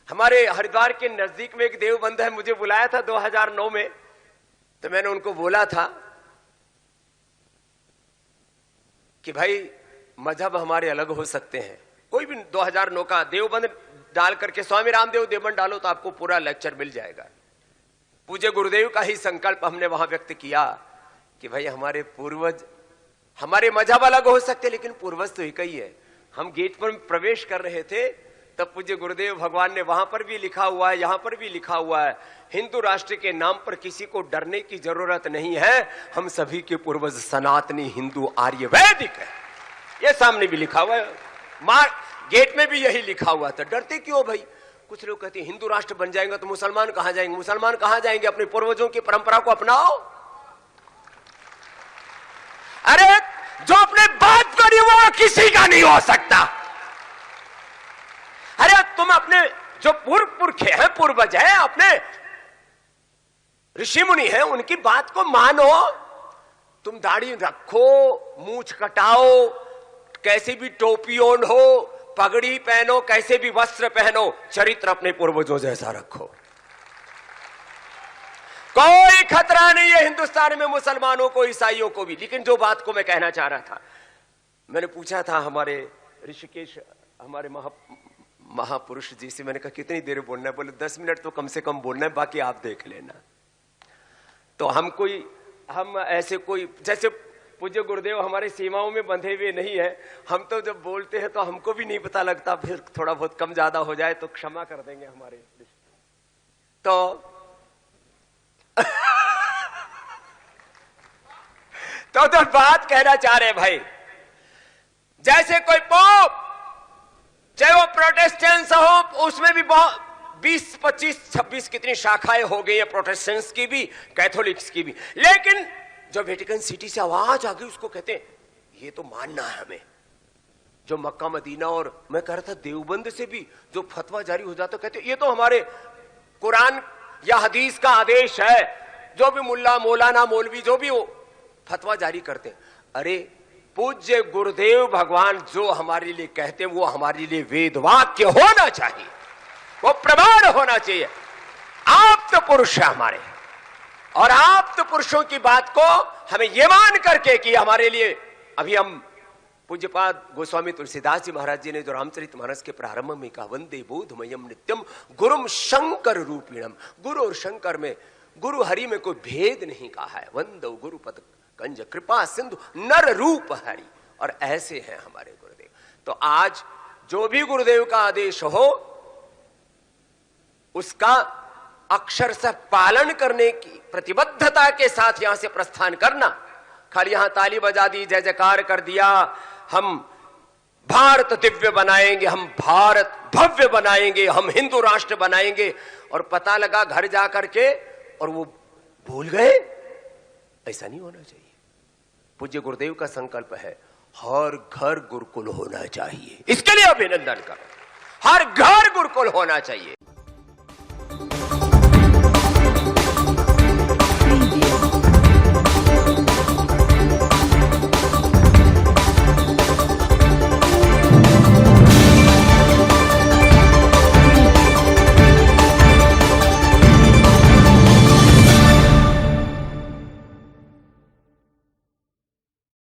हमारे हरिद्वार के नजदीक में एक देवबंद है, मुझे बुलाया था 2009 में, तो मैंने उनको बोला था कि भाई मजहब हमारे अलग हो सकते हैं, कोई भी 2009 का देवबंद डाल करके स्वामी रामदेव देवबंद डालो तो आपको पूरा लेक्चर मिल जाएगा। पूज्य गुरुदेव का ही संकल्प हमने वहां व्यक्त किया कि भाई हमारे पूर्वज, हमारे मजहब अलग हो सकते लेकिन पूर्वज तो एक ही है। हम गेट पर प्रवेश कर रहे थे तब पूज्य गुरुदेव भगवान ने वहां पर भी लिखा हुआ है, यहां पर भी लिखा हुआ है, हिंदू राष्ट्र के नाम पर किसी को डरने की जरूरत नहीं है, हम सभी के पूर्वज सनातनी हिंदू आर्य वैदिक है। ये सामने भी लिखा हुआ है, गेट में भी यही लिखा हुआ था। डरते क्यों भाई? कुछ लोग कहते हैं हिंदू राष्ट्र बन जाएंगे तो मुसलमान कहां जाएंगे? मुसलमान कहां जाएंगे? अपने पूर्वजों की परंपरा को अपनाओ। अरे जो अपने बाप का नहीं वो किसी का नहीं हो सकता। अरे तुम अपने जो पुरखे हैं, पूर्वज हैं, अपने ऋषि मुनि हैं, उनकी बात को मानो। तुम दाढ़ी रखो, मूछ कटाओ, कैसी भी टोपी ओढ़ हो, पगड़ी पहनो, कैसे भी वस्त्र पहनो, चरित्र अपने पूर्वजों जैसा रखो। कोई खतरा नहीं है हिंदुस्तान में मुसलमानों को, ईसाइयों को भी। लेकिन जो बात को मैं कहना चाह रहा था, मैंने पूछा था हमारे ऋषिकेश, हमारे महापुरुष जी से, मैंने कहा कितनी देर बोलना है? बोले 10 मिनट तो कम से कम बोलना है, बाकी आप देख लेना। तो हम ऐसे कोई, जैसे पूज्य गुरुदेव हमारे सीमाओं में बंधे हुए नहीं है, हम तो जब बोलते हैं तो हमको भी नहीं पता लगता, फिर थोड़ा बहुत कम ज्यादा हो जाए तो क्षमा कर देंगे हमारे। तो बात कहना चाह रहे भाई, जैसे कोई पोप, चाहे वो प्रोटेस्टेंट्स हो, उसमें भी बहुत 20, 25, 26 कितनी शाखाएं हो गई है, प्रोटेस्टेंट्स की भी, कैथोलिक्स की भी। लेकिन जो वेटिकन सिटी से आवाज आ गई उसको कहते हैं ये तो मानना है हमें। जो मक्का मदीना और मैं कह रहा था देवबंद से भी जो फतवा जारी हो जाता, कहते ये तो हमारे कुरान या हदीस का आदेश है। जो भी मुल्ला, मौलाना, मौलवी जो भी हो फतवा जारी करते हैं। अरे पूज्य गुरुदेव भगवान जो हमारे लिए कहते हैं वो हमारे लिए वेद वाक्य होना चाहिए, वो प्रमाण होना चाहिए। आप तो पुरुष है हमारे, और आप तो पुरुषों की बात को हमें ये मान करके कि हमारे लिए, अभी हम पूज्यपाद गोस्वामी तुलसीदास जी महाराज जी ने जो रामचरितमानस के प्रारंभ में कहा, वंदे बोधमयम नित्यम गुरुम शंकर रूपिणम। गुरु और शंकर में, गुरु हरि में कोई भेद नहीं कहा है। वंदो गुरुपद कंज कृपा सिंधु नर रूप हरि। और ऐसे हैं हमारे गुरुदेव। तो आज जो भी गुरुदेव का आदेश हो उसका अक्षरशः पालन करने की प्रतिबद्धता के साथ यहां से प्रस्थान करना। खाली यहां ताली बजा दी, जय जयकार कर दिया, हम भारत दिव्य बनाएंगे, हम भारत भव्य बनाएंगे, हम हिंदू राष्ट्र बनाएंगे, और पता लगा घर जाकर के और वो भूल गए, ऐसा नहीं होना चाहिए। पूज्य गुरुदेव का संकल्प है हर घर गुरुकुल होना चाहिए। इसके लिए अभिनंदन करो, हर घर गुरुकुल होना चाहिए।